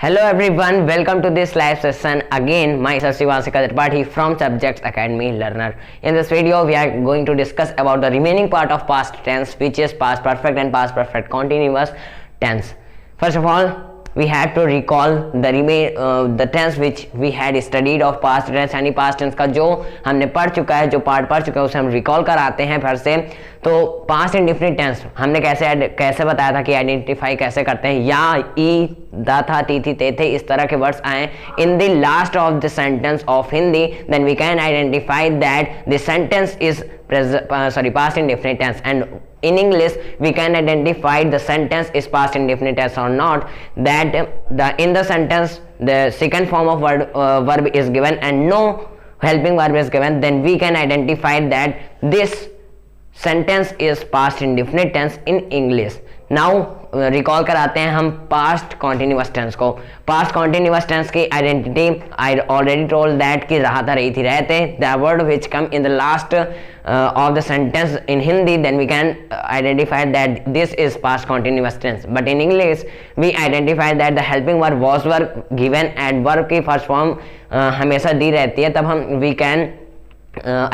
Hello everyone, welcome to this live session. Again, myself Sivasika Tripathi from Subjects Academy Learner. In this video, we are going to discuss about the remaining part of past tense, which is past perfect and past perfect continuous tense. First of all, we had to recall the tense which we had studied of past tense, यानी past tense का जो हमने पढ़ चुका है, जो part पढ़ चुका है उसे हम रिकॉल कराते हैं फिर से. तो पास्ट इंडेफिनिट टेंस हमने कैसे बताया था कि आइडेंटिफाई कैसे करते हैं. या ई दा था ती थी ते थे इस तरह के वर्ड्स आए in the last of the sentence of Hindi, then we can identify that the sentence is past indefinite tense, and in English we can identify the sentence is past indefinite tense or not, that in the sentence the second form of verb is given and no helping verb is given, then we can identify that this sentence is past indefinite tense in English. Now recall कराते हैं हम past continuous tense को. Past continuous tense की identity I already told that कि रहा था रही थी रहते, the word which come in the last of the sentence in Hindi, then we can identify that this is past continuous tense. But in English we identify that the helping verb was verb given and verb की first form हमेशा दी रहती है, तब हम we can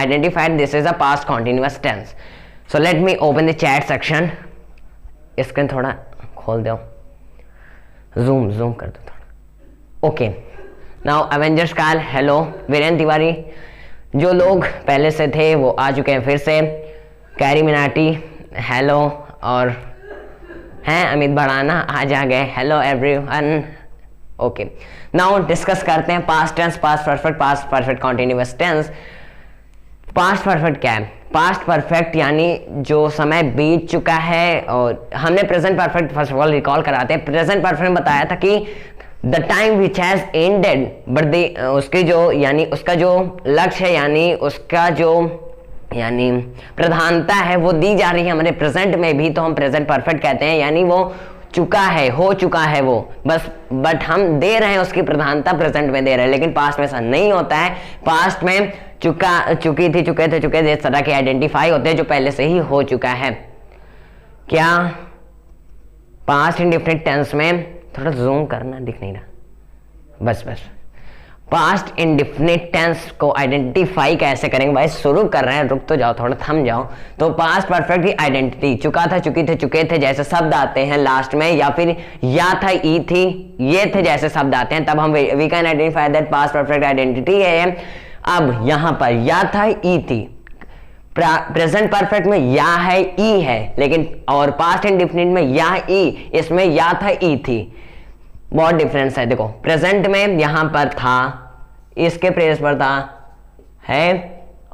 identify this is a past continuous tense. So let me open the chat section. Screen थोड़ा खोल दो, zoom कर दो थोड़ा. ओके, नाउ एवेंजर्स काल, हेलो वीरेंद्र तिवारी, जो लोग पहले से थे वो आ चुके हैं फिर से. कैरी मिनाटी हेलो, और हैं अमित बढ़ाना आज आ गए. Hello everyone. Okay, now discuss करते हैं past tense, past perfect, past perfect continuous tense. Past perfect क्या है? पास्ट परफेक्ट यानी जो समय बीत चुका है, और हमने present perfect first of all recall कराते हैं. प्रेजेंट परफेक्ट बताया था कि the time which has ended, but उसकी जो यानी उसका जो लक्ष्य है यानी उसका जो यानी प्रधानता है वो दी जा रही है हमारे प्रेजेंट में भी, तो हम प्रेजेंट परफेक्ट कहते हैं. यानी वो चुका है, हो चुका है वो बस, बट हम दे रहे हैं उसकी प्रधानता प्रेजेंट में दे रहे हैं. लेकिन पास्ट में ऐसा नहीं होता है. पास्ट में चुकी थी, चुके थे इस तरह के आइडेंटिफाई होते हैं जो पहले से ही हो चुका है. क्या पास्ट इंडेफिनिट टेंस में थोड़ा जूम करना, दिख नहीं रहा, बस पास्ट इंडेफिनिट टेंस को आइडेंटिफाई कैसे करेंगे भाई? शुरू कर रहे हैं, रुक तो जाओ, थोड़ा थम जाओ. तो पास्ट परफेक्ट की आइडेंटिटी चुका था, चुकी थे, चुके थे जैसे शब्द आते हैं लास्ट में, या फिर या था, ई थी, ये थे जैसे शब्द आते हैं, तब हम we can identify that past perfect identity है. अब यहां पर या था, ई थी. प्रेजेंट परफेक्ट में या है, ई है, लेकिन और पास्ट इंडेफिनिट में या, ई, इसमें या था, ई थी. बहुत डिफरेंस है. देखो प्रेजेंट में यहां पर था, इसके प्लेस पर था, है,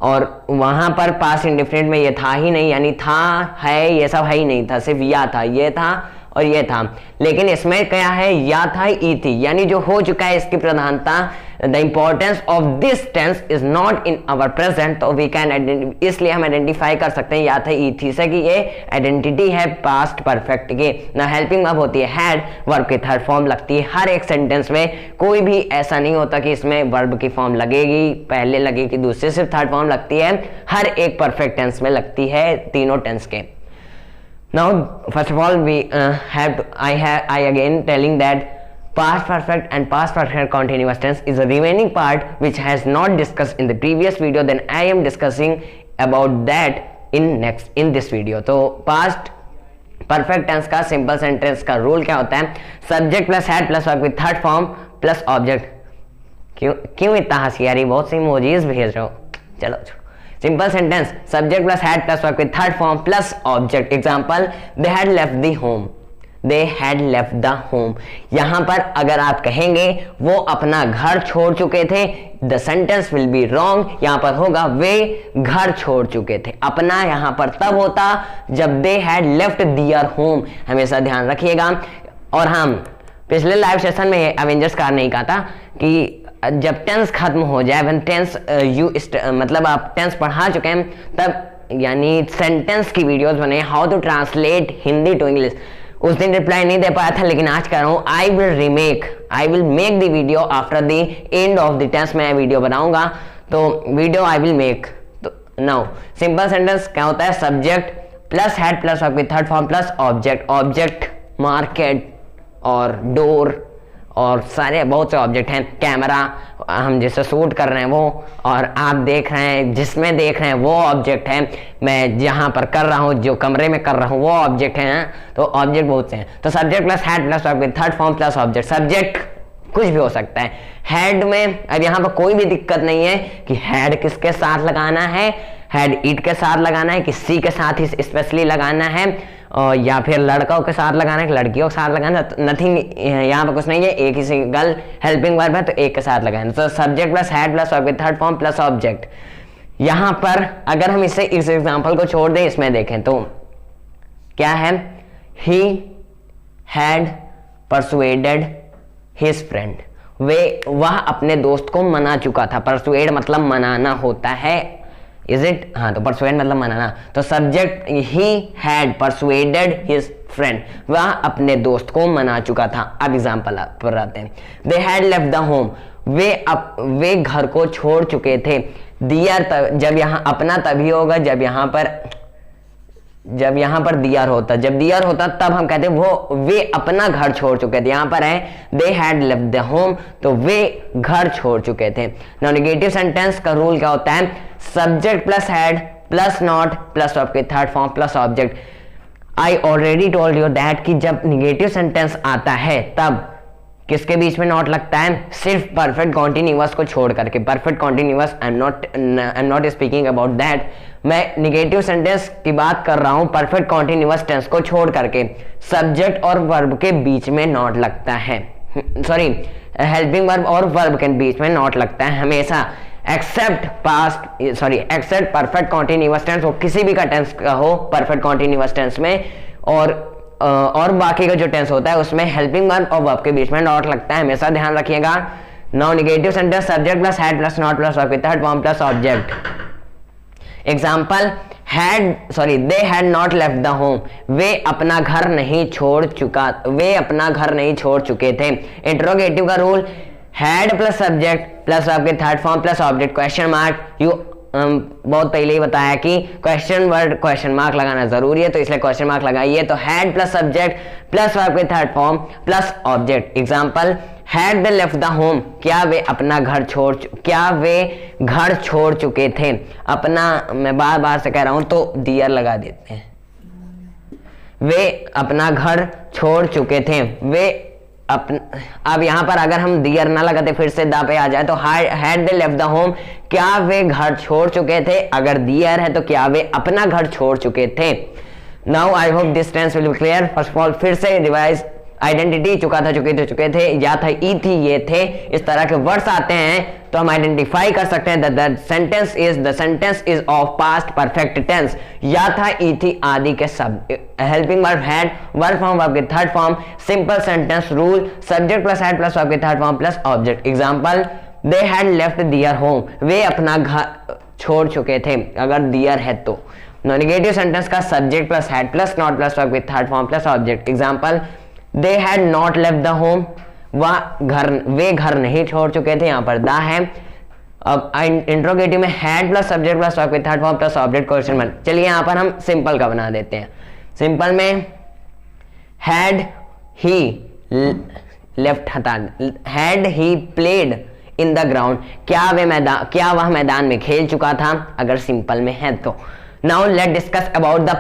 और वहां पर पास्ट इंडेफिनिट में ये था ही नहीं, यानी था, है, ये सब है ही नहीं था, सिर्फ या था, ये था और ये था. लेकिन इसमें क्या है? या था, ई थी, यानी जो हो चुका है इसकी प्रधानता. The importance of this tense is not in our present, तो वी कैन इसलिए हम आइडेंटिफाई कर सकते हैं या था, ई थी से कि ये आइडेंटिटी है पास्ट परफेक्ट की. ना हेल्पिंग वर्ब होती है हैड, वर्ब की थर्ड फॉर्म लगती है हर एक सेंटेंस में. कोई भी ऐसा नहीं होता कि इसमें वर्ब की फॉर्म लगेगी, पहले लगेगी, दूसरे सिर्फ थर्ड फॉर्म लगती है. हर एक परफेक्ट टेंस में लगती है, तीनों टेंस के. Now, first of all, I again telling that past perfect and past perfect continuous tense is a remaining part which has not discussed in the previous video. Then I am discussing about that in this video. तो past perfect tense का simple sentence का rule क्या होता है? Subject plus had plus verb with third form plus object. क्यों इतना हंसी आ रही? बहुत सी इमोजीज भेज रहे हो. चलो simple sentence, subject plus had plus verb with third form plus object. Example, they had left the home, they had left the home. यहां पर अगर आप कहेंगे वो अपना घर छोड़ चुके थे, the sentence will be wrong. यहां पर होगा वे घर छोड़ चुके थे. अपना यहां पर तब होता जब they had left their home, हमेशा ध्यान रखिएगा. और हम पिछले लाइव सेशन में एवेंजर्स कार नहीं कहा था कि जब टेंस खत्म हो जाए, व्हेन टेंस मतलब आप टेंस पढ़ा चुके हैं, तब यानी सेंटेंस की वीडियोस बने, how to translate Hindi to English. उस दिन रिप्लाई नहीं दे पाया था, लेकिन आज कर रहा हूँ. I will make the video after the end of the tense. मैं वीडियो बनाऊंगा, तो वीडियो आई विल मेक. तो नाउ सिंपल सेंटेंस क्या होता है? Subject plus had plus verb with third form plus object. Object market और door और सारे बहुत से ऑब्जेक्ट हैं। कैमरा, हम जिससे शूट कर रहे हैं वो, और आप देख रहे हैं जिसमें देख रहे हैं वो ऑब्जेक्ट है। मैं जहाँ पर कर रहा हूँ, जो कमरे में कर रहा हूँ वो ऑब्जेक्ट है। तो ऑब्जेक्ट बहुत से हैं। तो subject plus head plus object, third form plus object. Subject कुछ भी हो सकता है। हेड में अब यहाँ पर कोई भी दिक्कत नहीं है कि हेड किसके साथ लगाना है, हेड इट के साथ लगाना है, किसी के साथ ही स्पेशली लगाना है, और या फिर लड़कों के साथ लगाना है, लड़कियों के साथ लगाना है। नथिंग, यहाँ पर कुछ नहीं है, एक ही सिंगल हेल्पिंग वर्ब है तो एक के साथ लगाना। तो subject plus head plus object, third form plus object. यहाँ पर अगर हम इस एग्जाम्पल को छोड़ दें, इसमें देखें तो क्या है, he had persuaded his friend, वह अपने दोस्त को मना चुका था। परसुएड मतलब मनाना होता है, इज इट? हाँ, तो परसुएड मतलब मनाना। तो subject he had persuaded his friend, वह अपने दोस्त को मना चुका था। अब एग्जांपल पर आते हैं। They had left the home, वे घर को छोड़ चुके थे। दियर, जब यहाँ अपना तभी होगा जब यहाँ पर दियर होता। जब दियर होता तब हम कहते हैं वे अपना घर छोड़ चुके थे। यहाँ पर है they had left the home, तो वे घर छोड़ चुके थे। नाउ नेगेटिव सेंटेंस का रूल क्या होता है? Subject plus had plus not plus आपके third form plus object. I already told you that कि जब निगेटिव सेंटेंस आता है तब किसके बीच में नॉट लगता है? सिर्फ परफेक्ट कॉन्टिन्यूअस को छोड़ करके। Perfect continuous, I am not speaking about that. मैं निगेटिव सेंटेंस की बात कर रहा हूं परफेक्ट कॉन्टिन्यूअस टेंस को छोड़ करके। सब्जेक्ट और वर्ब के बीच में नॉट लगता है, सॉरी हेल्पिंग वर्ब और वर्ब के बीच में नॉट लगता है हमेशा, एक्सेप्ट परफेक्ट कॉन्टिन्यूअस टेंस, वो किसी भी का टेंस का हो परफेक्ट कॉन्टिन्यूअस टेंस में, और बाकी का जो टेंस होता है उसमें हेल्पिंग वर्ब और वर्ब के बीच में नॉट लगता है, हमेशा ध्यान रखिएगा। Now negative sentence, subject plus had plus not plus verb, third form plus object. Example, they had not left the home, वे अपना घर नहीं छोड़ चुके थे। इंट्रोगेटिव का rule, had plus subject plus आपके third form plus object, question mark. बहुत पहले ही बताया कि क्वेश्चन मार्क लगाना जरूरी है, तो इसलिए क्वेश्चन मार्क लगाइए। तो हैड प्लस सब्जेक्ट प्लस आपके third form plus object. Example, had they left the home, क्या वे घर छोड़ चुके थे। अपना मैं बार बार से कह रहा हूं तो दियर लगा देते हैं। वे अपना घर छोड़ चुके थे। अब यहां पर अगर हम दियर ना लगाते फिर से दा पे आ जाए तो had they left the home, क्या वे घर छोड़ चुके थे। अगर दियर है तो क्या वे अपना घर छोड़ चुके थे। Now I hope this tense will be clear. First of all फिर से रिवाइज। आइडेंटिटी, चुका था, चुके थे, या था, ई थी, ये थे, इस तरह के वर्ड्स आते हैं तो हम आइडेंटिफाई कर सकते हैं the sentence is of past perfect tense. या था, ई थी आदि के सब helping verb had, verb form verb के third form, simple sentence rule, subject plus had plus verb के third form plus object. Example, they had left their home, वे अपना घर छोड़ चुके थे। अगर दियर है तो। नेगेटिव सेंटेंस का subject plus had plus not plus verb के third form plus object. Example, they had not left the home, वे घर नहीं छोड़ चुके थे। यहां पर दा है। अब इंट्रोगेटिव में had plus subject plus verb के third form plus object question mark. चलिए यहां पर हम सिंपल का बना देते हैं। सिंपल में हैड ही लेफ्ट हटा, had he played in the ground, क्या वह मैदान में खेल चुका था। अगर सिंपल में है तो। Now let discuss about the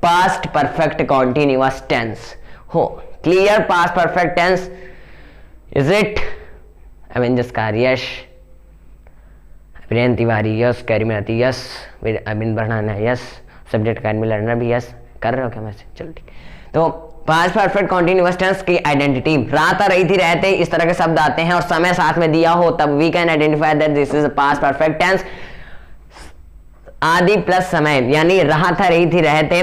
past perfect continuous tense. Clear past perfect tense, is it? Avin Jaskar yes, Priyan Tiwari yes, कैरी मिलाती यस, अविन बढ़ाना यस, सब्जेक्ट कैरी लर्नर भी यस। कर रहे हो क्या मैसेज? चलो ठीक। तो पास्ट परफेक्ट कॉन्टिन्यूअस टेंस की आइडेंटिटी, रात रही थी, रहते, इस तरह के शब्द आते हैं और समय साथ में दिया हो तब we can identify that this is past perfect tense. आदि प्लस समय, यानी रहा था, रही थी, रहते,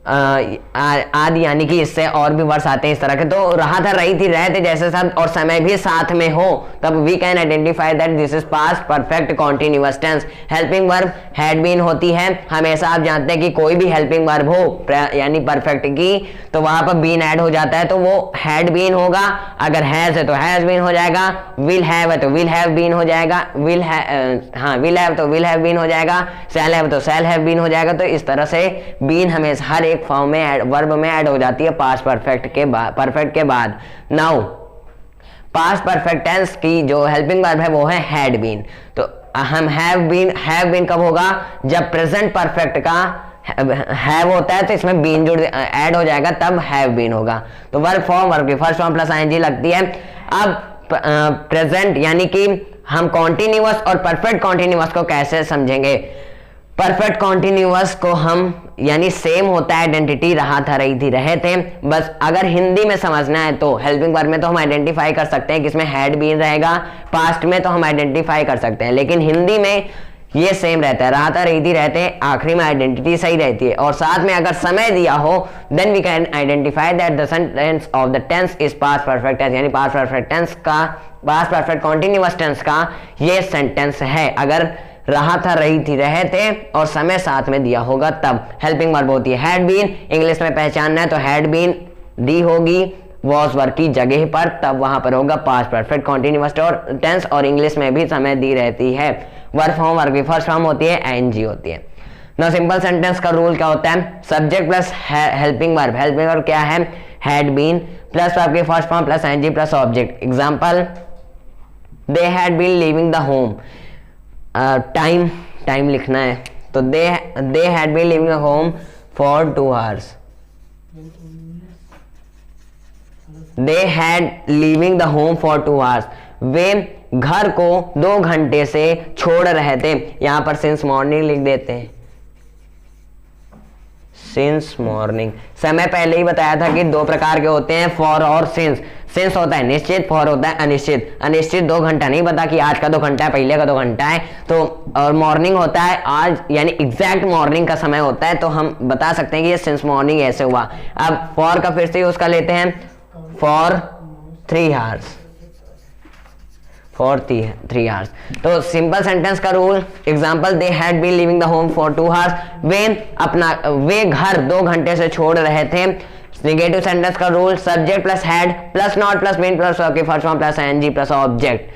आदि यानी कि इससे और भी वर्ड्स आते हैं इस तरह के। तो रहा था, रही थी, रहते जैसे शब्द और समय भी साथ में हो तब we can identify that this is past perfect continuous tense. Helping verb had been होती है हमेशा। आप जानते हैं कि कोई भी हेल्पिंग वर्ब हो यानी परफेक्ट की तो वहां पर बीन ऐड हो जाता है तो वो हैड बीन होगा। अगर हैज है तो हैज बीन हो जाएगा, विल हैव है तो विल हैव बीन हो जाएगा, विल हैव तो विल हैव बीन हो जाएगा, शैल हैव तो शैल हैव बीन हो जाएगा। तो इस तरह से बीन हमेशा हर एक फॉर्म में वर्ब में ऐड हो जाती है पास्ट परफेक्ट के बाद। नाउ पास्ट परफेक्ट टेंस की जो हेल्पिंग वर्ब है वो है हैड बीन। तो हम हैव बीन कब होगा, जब प्रेजेंट परफेक्ट का हैव होता है तो इसमें बीन जुड़ ऐड हो जाएगा, तब हैव बीन होगा। तो वर्ब फॉर्म, वर्ब की फर्स्ट फॉर्म प्लस आईएनजी लगती है। अब प्रेजेंट यानी कि हम कॉन्टिन्यूअस और परफेक्ट कॉन्टिन्यूअस को कैसे समझेंगे। परफेक्ट कॉन्टिन्यूअस को हम यानी सेम होता है आइडेंटिटी, रहा था रही थी रहे थे। बस अगर हिंदी में समझना है तो हेल्पिंग वर्ब में तो हम आइडेंटिफाई कर सकते हैं कि इसमें हैड बीन रहेगा, पास्ट में तो हम आइडेंटिफाई कर सकते हैं, लेकिन हिंदी में ये सेम रहता है, रहा था रही थी रहते हैं, आखिरी में आइडेंटिटी सही रहती है। और साथ में अगर समय दिया हो then we can identify that the sentence of the tense is past perfect tense, यानी पास्ट परफेक्ट टेंस का, पास्ट परफेक्ट कॉन्टिन्यूअस टेंस का ये सेंटेंस है। अगर रहा था रही थी रहे थे और समय साथ में दिया होगा तब हेल्पिंग वर्ब होती है हैड बीन। इंग्लिश में पहचानना है तो हैड बीन दी होगी वॉज वर्ब की जगह पर, तब वहां पर होगा पास्ट परफेक्ट कॉन्टिन्यूअस टेंस। और इंग्लिश में भी समय दी रहती है। वर्ब फॉर्म, वर्ब की फर्स्ट फॉर्म होती है आईएनजी होती है। नाउ सिंपल सेंटेंस का रूल क्या होता है, subject plus helping verb. Helping verb क्या है, हैड बीन प्लस वर्ब की first form plus ING plus object. Example, they had been leaving the home. Time लिखना है तो they had been living the home for 2 hours। They had leaving the home for 2 hours। वे घर को 2 घंटे से छोड़ रहे थे। यहां पर सिंस मॉर्निंग लिख देते हैं, सिंस मॉर्निंग। समय पहले ही बताया था कि 2 प्रकार के होते हैं, फॉर और सिंस। सिंस होता है निश्चित, फॉर होता है अनिश्चित। अनिश्चित 2 घंटा नहीं पता कि आज का 2 घंटा है, पहले का 2 घंटा है। तो और मॉर्निंग होता है आज, यानी एग्जैक्ट मॉर्निंग का समय होता है, तो हम बता सकते हैं कि ये सिंस मॉर्निंग ऐसे हुआ। अब फॉर का फिर से यूज कर लेते हैं, फॉर 3 hours, फॉर 3 hours। तो सिंपल सेंटेंस का rule, example, they had been living the home for 2 hours। वे घर 2 घंटे से छोड़ रहे थे। नेगेटिव सेंटेंस का rule, subject plus had plus not plus been plus verb की first form plus ING plus object.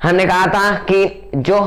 हमने कहा था कि जो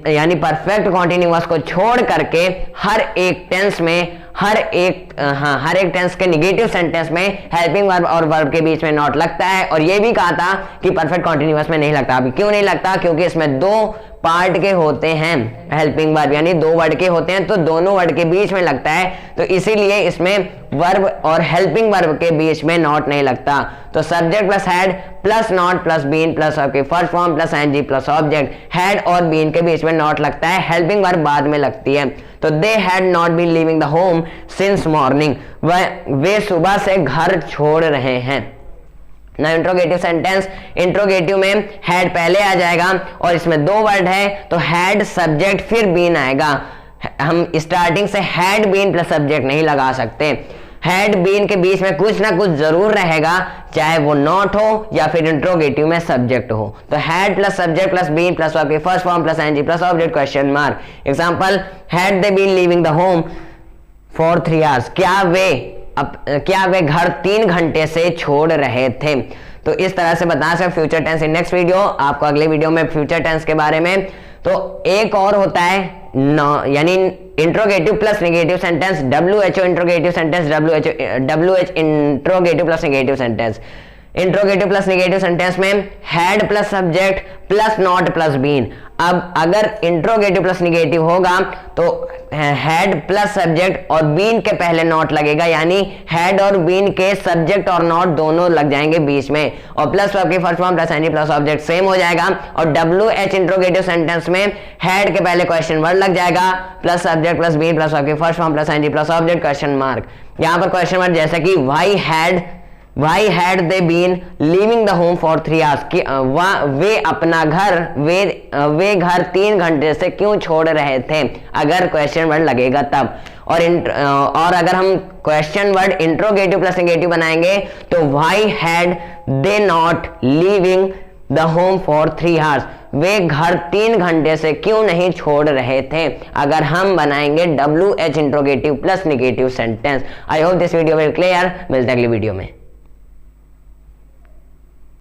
यानी परफेक्ट कॉन्टिन्यूअस को छोड़ करके हर एक टेंस में हर एक टेंस के नेगेटिव सेंटेंस में हेल्पिंग वर्ब और वर्ब के बीच में नॉट लगता है। और ये भी कहा था कि परफेक्ट कॉन्टिन्यूअस में नहीं लगता। अभी क्यों नहीं लगता, क्योंकि इसमें 2 पार्ट के होते हैं हेल्पिंग वर्ब, यानी 2 वर्ड के होते हैं, तो दोनों वर्ड के बीच में लगता है। तो इसीलिए इसमें वर्ब और हेल्पिंग वर्ब के बीच में नॉट नहीं लगता। तो subject plus had plus not plus been plus verb की first form plus ING plus object. Had और बीन के बीच में नॉट लगता है, हेल्पिंग वर्ब बाद में लगती है। तो they had not been living the home since morning. वे सुबह से घर छोड़ रहे हैं। ना इंट्रोगेटिव सेंटेंस, इंट्रोगेटिव में हैड पहले आ जाएगा और इसमें 2 वर्ड है, तो हैड सब्जेक्ट फिर बीन आएगा। हम स्टार्टिंग से हैड बीन प्लस सब्जेक्ट नहीं लगा सकते। हैड बीन के बीच में कुछ ना कुछ जरूर रहेगा, चाहे वो नॉट हो या फिर इंट्रोगेटिव में सब्जेक्ट हो। तो had plus subject plus been plus verb की first form plus ING plus object question mark. Example, had they been living the home for 3 hours। क्या वे घर 3 घंटे से छोड़ रहे थे। तो इस तरह से बता सकते future tense. In next video आपको अगले वीडियो में फ्यूचर टेंस के बारे में। तो एक और होता है यानी interrogative plus negative sentence, WHO interrogative sentence, WH interrogative plus negative sentence. Interrogative plus negative sentence में had plus subject plus not plus been. अब अगर इंट्रोगेटिव प्लस नेगेटिव होगा तो हैड प्लस सब्जेक्ट और बीन के पहले नॉट लगेगा, यानी हैड और बीन के सब्जेक्ट और नॉट दोनों लग जाएंगे बीच में, और प्लस वर्ब की first form plus ING plus object same हो जाएगा। और WH इंट्रोगेटिव सेंटेंस में हैड के पहले क्वेश्चन वर्ड लग जाएगा, plus subject plus been plus verb की first form plus ING plus object question mark. यहाँ पर क्वेश्चन वर्ड जैसे कि Why had they been leaving the home for 3 hours? कि वे अपना घर वे घर 3 घंटे से क्यों छोड़ रहे थे, अगर क्वेश्चन वर्ड लगेगा तब। और अगर हम question word interrogative plus negative बनाएंगे तो why had they not leaving the home for 3 hours? वे घर 3 घंटे से क्यों नहीं छोड़ रहे थे, अगर हम बनाएंगे WH interrogative plus negative sentence. I hope this video will clear. मिलते हैं अगली वीडियो में।